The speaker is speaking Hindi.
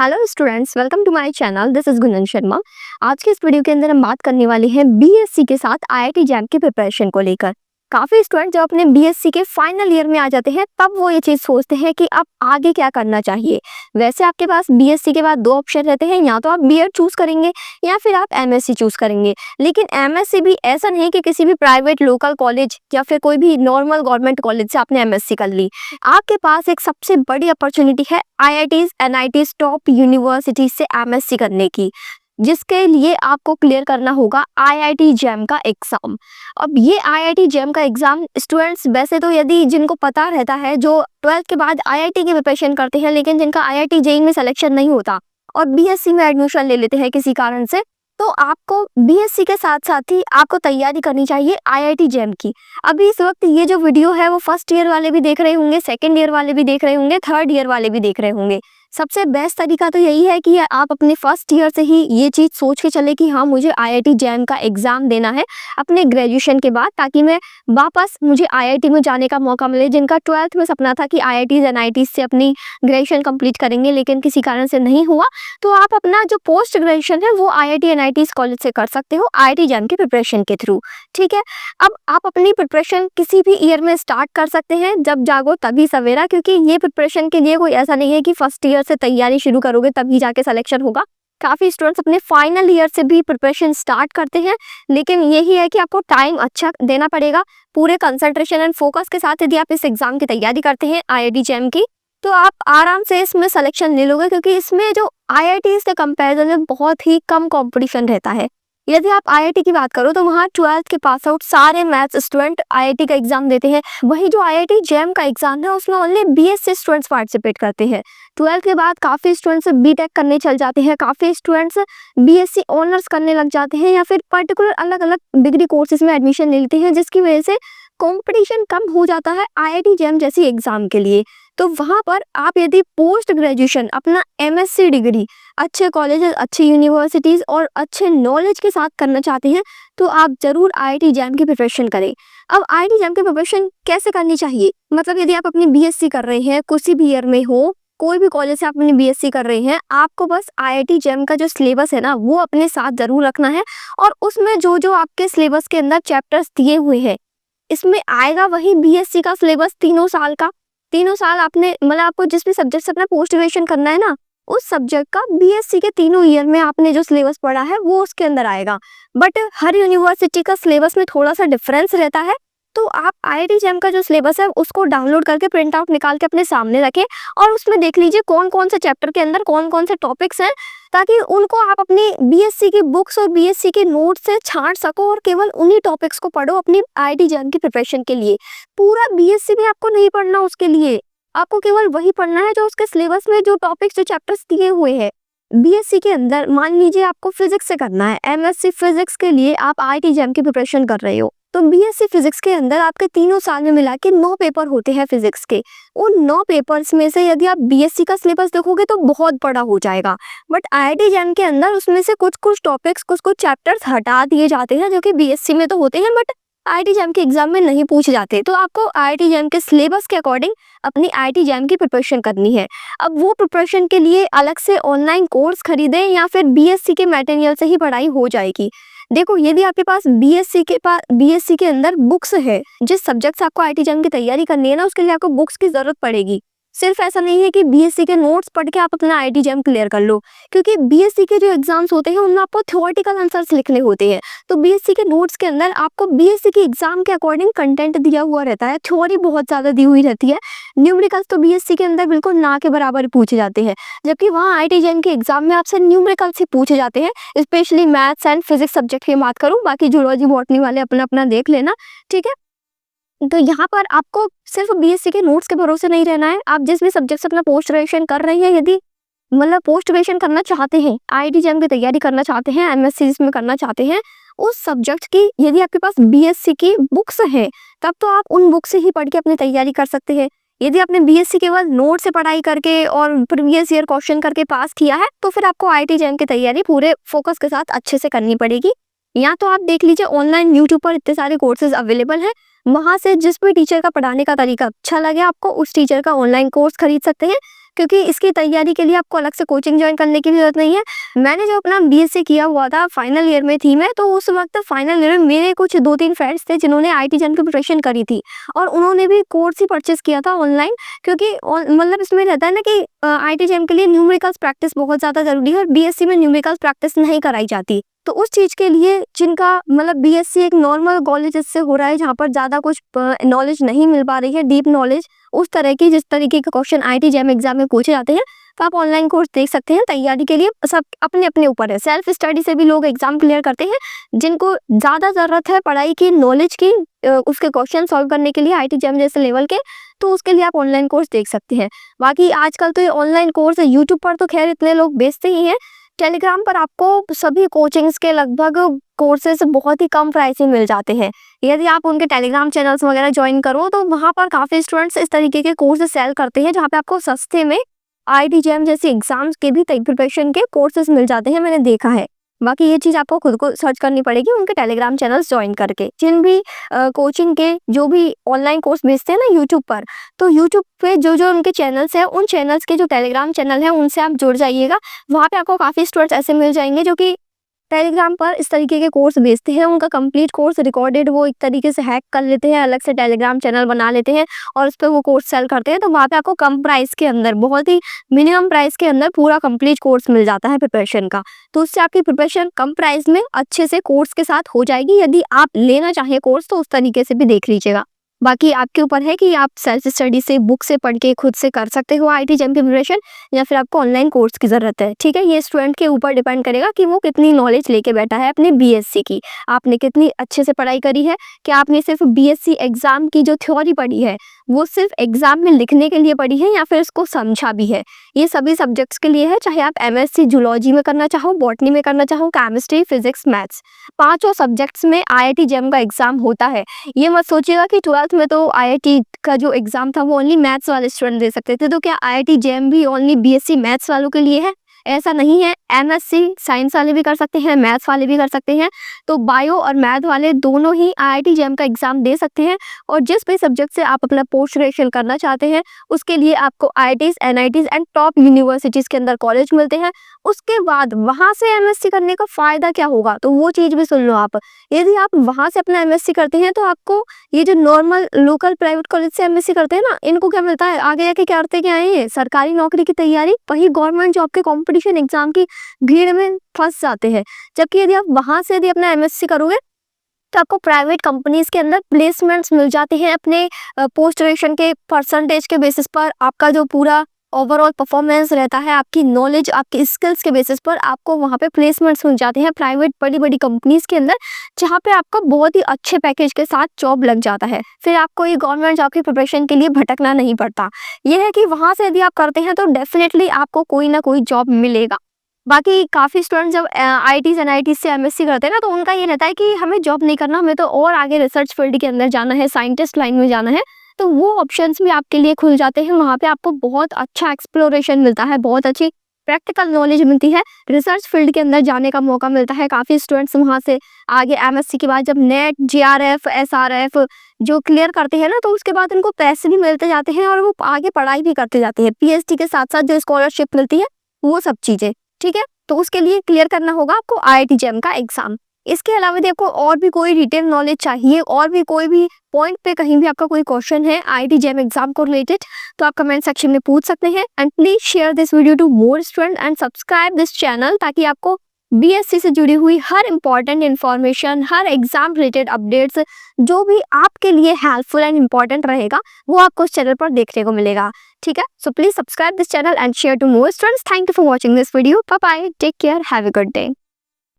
Hello students, welcome to my channel. This is Gunjan Sharma. आज के इस वीडियो के अंदर हम बात करने वाले हैं बीएससी के साथ आईआईटी जैम की प्रिपरेशन को लेकर। काफी स्टूडेंट जब अपने बीएससी के फाइनल ईयर में आ जाते हैं तब वो ये चीज सोचते हैं कि अब आगे क्या करना चाहिए। वैसे आपके पास बीएससी के बाद दो ऑप्शन रहते हैं, या तो आप बीएड चूज करेंगे या फिर आप एमएससी चूज करेंगे। लेकिन एमएससी भी ऐसा नहीं कि किसी भी प्राइवेट लोकल कॉलेज या फिर कोई भी नॉर्मल गवर्नमेंट कॉलेज से आपने एमएससी कर ली। आपके पास एक सबसे बड़ी अपॉर्चुनिटी है आईआईटीज एनआईटीज टॉप यूनिवर्सिटी से एमएससी करने की, जिसके लिए आपको क्लियर करना होगा आईआईटी जैम का एग्जाम। अब ये आईआईटी जैम का एग्जाम स्टूडेंट्स वैसे तो यदि जिनको पता रहता है, जो 12th के बाद आईआईटी की प्रिपरेशन करते हैं लेकिन जिनका आईआईटी जेईई में सिलेक्शन नहीं होता और बीएससी में एडमिशन ले लेते हैं किसी कारण से, तो आपको बीएससी के साथ साथ ही आपको तैयारी करनी चाहिए आईआईटी जैम की। अभी इस वक्त ये जो वीडियो है वो फर्स्ट ईयर वाले भी देख रहे होंगे, सेकंड ईयर वाले भी देख रहे होंगे, थर्ड ईयर वाले भी देख रहे होंगे। सबसे बेस्ट तरीका तो यही है कि आप अपने फर्स्ट ईयर से ही ये चीज सोच के चले कि हाँ, मुझे आईआईटी जैम का एग्जाम देना है अपने ग्रेजुएशन के बाद, ताकि मैं वापस मुझे आईआईटी में जाने का मौका मिले। जिनका 12th में सपना था कि आईआईटीज एनआईटीज से अपनी ग्रेजुएशन कंप्लीट करेंगे लेकिन किसी कारण से नहीं हुआ, तो आप अपना जो पोस्ट ग्रेजुएशन है वो आईआईटी एनआईटीज कॉलेज से कर सकते हो आईआईटी जैम की प्रिपरेशन के थ्रू। ठीक है, अब आप अपनी प्रिपरेशन किसी भी ईयर में स्टार्ट कर सकते हैं, जब जागो तभी सवेरा, क्योंकि ये प्रिपरेशन के लिए कोई ऐसा नहीं है कि फर्स्ट ईयर से तैयारी शुरू करोगे तभी जाके सिलेक्शन होगा। काफी स्टूडेंट्स अपने फाइनल ईयर से भी प्रिपरेशन स्टार्ट करते हैं, लेकिन यही है कि आपको टाइम अच्छा देना पड़ेगा। पूरे कंसंट्रेशन एंड फोकस के साथ यदि आप इस एग्जाम की तैयारी करते हैं आईआईटी जैम की, तो आप आराम से इसमें सिलेक्शन ले लोगे, क्योंकि इसमें जो आईआईटी के कंपैरिजन में बहुत ही कम कंपटीशन रहता है। यदि आप आईआईटी की बात करो तो वहाँ 12th के पास आउट सारे मैथ्स स्टूडेंट आईआईटी का एग्जाम देते हैं। वही जो आईआईटी जैम का एग्जाम है उसमें ओनली बीएससी स्टूडेंट्स पार्टिसिपेट करते हैं। 12th के बाद काफी स्टूडेंट्स बीटेक करने चल जाते हैं, काफी स्टूडेंट्स बीएससी ऑनर्स करने लग जाते हैं या फिर पर्टिकुलर अलग अलग डिग्री कोर्सेज में एडमिशन ले लेते हैं, जिसकी वजह से कंपटीशन कम हो जाता है आईआईटी जैम जैसी एग्जाम के लिए। तो वहां पर आप यदि पोस्ट ग्रेजुएशन अपना एमएससी डिग्री अच्छे कॉलेजेस, अच्छी यूनिवर्सिटीज और अच्छे नॉलेज के साथ करना चाहते हैं, तो आप जरूर आईआईटी जैम की प्रिपरेशन करें। अब आईआईटी जैम की प्रिपरेशन कैसे करनी चाहिए, मतलब यदि आप अपनी बीएससी कर रहे हैं, किसी भी ईयर में हो, कोई भी कॉलेज से आप अपनी बीएससी कर रहे हैं, आपको बस आईआईटी जैम का जो सिलेबस है ना वो अपने साथ जरूर रखना है। और उसमें जो जो आपके सिलेबस के अंदर चैप्टर्स दिए हुए हैं, इसमें आएगा वही बीएससी का सिलेबस तीनों साल का। तीनों साल आपने मतलब आपको जिस भी सब्जेक्ट से अपना पोस्ट ग्रेजुएशन करना है ना, उस सब्जेक्ट का बीएससी के तीनों ईयर में आपने जो सिलेबस पढ़ा है वो उसके अंदर आएगा। बट हर यूनिवर्सिटी का सिलेबस में थोड़ा सा डिफरेंस रहता है, तो आप आईआईटी जैम का जो सिलेबस है उसको डाउनलोड करके प्रिंट आउट निकाल के अपने सामने रखें और उसमें देख लीजिए कौन कौन से चैप्टर के अंदर कौन कौन से टॉपिक्स हैं, ताकि उनको आप अपनी बीएससी की बुक्स और बीएससी के नोट्स से छांट सको और केवल उन्हीं टॉपिक्स को पढ़ो अपनी आईआईटी जैम की प्रिपरेशन के लिए। पूरा बीएससी भी आपको नहीं पढ़ना, उसके लिए आपको केवल वही पढ़ना है जो उसके सिलेबस में जो टॉपिक्स जो चैप्टर्स दिए हुए हैं। बीएससी के अंदर मान लीजिए आपको फिजिक्स से करना है, एमएससी फिजिक्स के लिए आप आईआईटी जैम की प्रिपरेशन कर रहे हो, तो बीएससी फिजिक्स के अंदर आपके तीनों साल में मिला के 9 पेपर होते हैं फिजिक्स के। उन 9 पेपर्स में से यदि आप बीएससी का सिलेबस देखोगे तो बहुत बड़ा हो जाएगा, बट आईआईटी जैम के अंदर उसमें से कुछ कुछ टॉपिक्स, कुछ कुछ चैप्टर्स हटा दिए जाते हैं जो कि बीएससी में तो होते हैं बट आईआईटी जैम के एग्जाम में नहीं पूछे जाते। तो आपको आईआईटी जैम के सिलेबस के अकॉर्डिंग अपनी आईआईटी जैम की प्रिपरेशन करनी है। अब वो प्रिपरेशन के लिए अलग से ऑनलाइन कोर्स खरीदें या फिर बीएससी के मटेरियल से ही पढ़ाई हो जाएगी। देखो, यदि आपके पास बीएससी के अंदर बुक्स है, जिस सब्जेक्ट से आपको आईआईटी जैम की तैयारी करनी है ना, उसके लिए आपको बुक्स की जरूरत पड़ेगी। सिर्फ ऐसा नहीं है कि बीएससी के नोट्स पढ़ के आप अपना आईआईटी जैम क्लियर कर लो, क्योंकि बीएससी के जो एग्जाम्स होते हैं उनमें आपको थ्योरेटिकल आंसर्स लिखने होते हैं। तो बीएससी के नोट्स के अंदर आपको बीएससी के एग्जाम के अकॉर्डिंग कंटेंट दिया हुआ रहता है, थ्योरी बहुत ज्यादा दी हुई रहती है। न्यूमेरिकल्स तो बीएससी के अंदर बिल्कुल ना के बराबर पूछे जाते हैं, जबकि वहाँ आईआईटी जैम के एग्जाम में आपसे न्यूमेरिकल्स ही पूछे जाते हैं। Specially maths and physics subject की बात करूँ, बाकी जूलॉजी बॉटनी वाले अपना अपना देख लेना। ठीक है, तो यहाँ पर आपको सिर्फ बीएससी के नोट्स के भरोसे नहीं रहना है। आप जिस भी सब्जेक्ट से अपना पोस्ट ग्रेजुएशन कर रहे हैं, यदि मतलब पोस्ट ग्रेजुएशन करना चाहते हैं, आईआईटी जैम की तैयारी करना चाहते हैं, एमएससी इसमें करना चाहते हैं, उस सब्जेक्ट की यदि आपके पास बीएससी की बुक्स है तब तो आप उन बुक से ही पढ़ के अपनी तैयारी कर सकते हैं। यदि आपने बीएससी केवल नोट से पढ़ाई करके और प्रीवियस ईयर क्वेश्चन करके पास किया है, तो फिर आपको आईआईटी जैम की तैयारी पूरे फोकस के साथ अच्छे से करनी पड़ेगी। या तो आप देख लीजिए ऑनलाइन यूट्यूब पर इतने सारे कोर्सेज अवेलेबल हैं, वहां से जिस भी टीचर का पढ़ाने का तरीका अच्छा लगे आपको, उस टीचर का ऑनलाइन कोर्स खरीद सकते हैं। क्योंकि इसकी तैयारी के लिए आपको अलग से कोचिंग ज्वाइन करने की भी जरूरत नहीं है। मैंने जो अपना बीएससी किया हुआ था, फाइनल ईयर में थी मैं, तो उस वक्त फाइनल ईयर में मेरे कुछ 2-3 फ्रेंड्स थे जिन्होंने आईआईटी जैम की प्रिपरेशन करी थी और उन्होंने भी कोर्स ही परचेस किया था ऑनलाइन, क्योंकि मतलब इसमें रहता है ना कि आईआईटी जैम के लिए न्यूमेरिकल्स प्रैक्टिस बहुत ज़्यादा जरूरी है और बीएससी में न्यूमेरिकल्स प्रैक्टिस नहीं कराई जाती। तो उस चीज़ के लिए जिनका मतलब बीएससी एक नॉर्मल कॉलेज से हो रहा है जहाँ पर ज़्यादा कुछ नॉलेज नहीं मिल पा रही है, डीप नॉलेज उस तरह की जिस तरीके के क्वेश्चन आईआईटी जैम एग्जाम में पूछे जाते हैं, तो आप ऑनलाइन कोर्स देख सकते हैं। तैयारी के लिए सब अपने अपने ऊपर है, सेल्फ स्टडी से भी लोग एग्जाम क्लियर करते हैं। जिनको ज़्यादा ज़रूरत है पढ़ाई की, नॉलेज की, उसके क्वेश्चन सॉल्व करने के लिए आईआईटी जैम जैसे लेवल के, तो उसके लिए आप ऑनलाइन कोर्स देख सकते हैं। बाकी आजकल तो ये ऑनलाइन कोर्स है, यूट्यूब पर तो खैर इतने लोग बेचते ही हैं, टेलीग्राम पर आपको सभी कोचिंग्स के लगभग कोर्सेज बहुत ही कम प्राइस में मिल जाते हैं। यदि आप उनके टेलीग्राम चैनल्स वगैरह ज्वाइन करो तो वहाँ पर काफ़ी स्टूडेंट्स इस तरीके के कोर्सेज सेल करते हैं जहाँ पे आपको सस्ते में आईआईटी जैम जैसे एग्जाम्स के भी प्रिपरेशन के कोर्सेज मिल जाते हैं, मैंने देखा है। बाकी ये चीज़ आपको खुद को सर्च करनी पड़ेगी उनके टेलीग्राम चैनल्स ज्वाइन करके। जिन भी कोचिंग के जो भी ऑनलाइन कोर्स भेजते हैं ना यूट्यूब पर, तो यूट्यूब पे जो जो उनके चैनल्स हैं, उन चैनल्स के जो टेलीग्राम चैनल हैं उनसे आप जुड़ जाइएगा। वहाँ पे आपको काफ़ी स्टूडेंट्स ऐसे मिल जाएंगे जो कि टेलीग्राम पर इस तरीके के कोर्स भेजते हैं। उनका कंप्लीट कोर्स रिकॉर्डेड वो एक तरीके से हैक कर लेते हैं, अलग से टेलीग्राम चैनल बना लेते हैं और उस पर वो कोर्स सेल करते हैं। तो वहाँ पे आपको कम प्राइस के अंदर, बहुत ही मिनिमम प्राइस के अंदर पूरा कंप्लीट कोर्स मिल जाता है प्रिपरेशन का। तो उससे आपकी प्रिपरेशन कम प्राइस में अच्छे से कोर्स के साथ हो जाएगी। यदि आप लेना चाहें कोर्स तो उस तरीके से भी देख लीजिएगा। बाकी आपके ऊपर है कि आप सेल्फ स्टडी से, बुक से पढ़ के खुद से कर सकते हो आईआईटी जैम की प्रिपरेशन, या फिर आपको ऑनलाइन कोर्स की ज़रूरत है। ठीक है, ये स्टूडेंट के ऊपर डिपेंड करेगा कि वो कितनी नॉलेज लेके बैठा है अपने बीएससी की। आपने कितनी अच्छे से पढ़ाई करी है, कि आपने सिर्फ बीएससी एग्जाम की जो थ्योरी पढ़ी है वो सिर्फ एग्जाम में लिखने के लिए पढ़ी है या फिर इसको समझा भी है। ये सभी सब्जेक्ट्स के लिए है, चाहे आप एमएससी जूलॉजी में करना चाहो, बॉटनी में करना चाहो, केमिस्ट्री, फिजिक्स, मैथ्स, पांचों सब्जेक्ट्स में आईआईटी जैम का एग्जाम होता है। ये मत सोचिएगा कि 12th में तो आईआईटी का जो एग्जाम था वो ओनली मैथ्स वाले स्टूडेंट दे सकते थे, तो क्या आईआईटी जैम भी ओनली बीएससी मैथ्स वालों के लिए है? ऐसा नहीं है, एमएससी साइंस वाले भी कर सकते हैं, मैथ्स वाले भी कर सकते हैं। तो बायो और मैथ वाले दोनों ही आईआईटी जैम का एग्जाम दे सकते हैं। और जिस भी सब्जेक्ट से आप अपना पोस्ट ग्रेजुएशन करना चाहते हैं उसके लिए आपको IITs, NITs and top universities के अंदर कॉलेज मिलते हैं। उसके बाद वहां से एमएससी करने का फायदा क्या होगा, तो वो चीज भी सुन लो आप। यदि आप वहां से अपना एमएससी करते हैं तो आपको ये जो नॉर्मल लोकल प्राइवेट कॉलेज से एमएससी करते हैं ना, इनको क्या मिलता है आगे जाके, क्या करते क्या है, सरकारी नौकरी की तैयारी, वही गवर्नमेंट जॉब के कॉम्पिटिशन एग्जाम की भीड़ में फंस जाते हैं। जबकि यदि आप वहां से यदि अपना एमएससी करोगे तो आपको प्राइवेट कंपनीज के अंदर प्लेसमेंट्स मिल जाते हैं। अपने पोस्ट ग्रेजुएशन के परसेंटेज के बेसिस पर आपका जो पूरा ओवरऑल परफॉर्मेंस रहता है, आपकी नॉलेज, आपकी स्किल्स के बेसिस पर आपको वहाँ पे प्लेसमेंट्स मिल जाते हैं प्राइवेट बड़ी बड़ी कंपनीज के अंदर, जहाँ पे आपका बहुत ही अच्छे पैकेज के साथ जॉब लग जाता है। फिर आपको ये गवर्नमेंट जॉब की प्रिपरेशन के लिए भटकना नहीं पड़ता। यह है कि वहाँ से यदि आप करते हैं तो डेफिनेटली आपको कोई ना कोई जॉब मिलेगा। बाकी काफ़ी स्टूडेंट जब आईआईटीज एनआईटीज से एमएससी करते हैं ना, तो उनका ये रहता है कि हमें जॉब नहीं करना, हमें तो और आगे रिसर्च फील्ड के अंदर जाना है, साइंटिस्ट लाइन में जाना है। तो वो ऑप्शंस भी आपके लिए खुल जाते हैं। वहाँ पे आपको बहुत अच्छा एक्सप्लोरेशन मिलता है, बहुत अच्छी प्रैक्टिकल नॉलेज मिलती है, रिसर्च फील्ड के अंदर जाने का मौका मिलता है। काफ़ी स्टूडेंट्स वहाँ से आगे एमएससी के बाद जब नेट, जेआरएफ, एसआरएफ जो क्लियर करते हैं ना, तो उसके बाद उनको पैसे भी मिलते जाते हैं और वो आगे पढ़ाई भी करते जाते हैं। पीएचडी के साथ साथ जो स्कॉलरशिप मिलती है वो सब चीज़ें, ठीक है। तो उसके लिए क्लियर करना होगा आपको आईआईटी जैम का एग्जाम। इसके अलावा यदि आपको और भी कोई डिटेल नॉलेज चाहिए, और भी कोई भी पॉइंट पे कहीं भी आपका कोई क्वेश्चन है आईआईटी जैम एग्जाम को रिलेटेड, तो आप कमेंट सेक्शन में पूछ सकते हैं। And please share this video to more student and subscribe this channel, ताकि आपको बीएससी से जुड़ी हुई हर इंपॉर्टेंट इन्फॉर्मेशन, हर एग्जाम रिलेटेड अपडेट्स, जो भी आपके लिए हेल्पफुल एंड इम्पॉर्टेंट रहेगा, वो आपको इस चैनल पर देखने को मिलेगा। ठीक है, so please subscribe this channel and share to more students. Thank you for watching this video. Bye bye, take care, have a good day.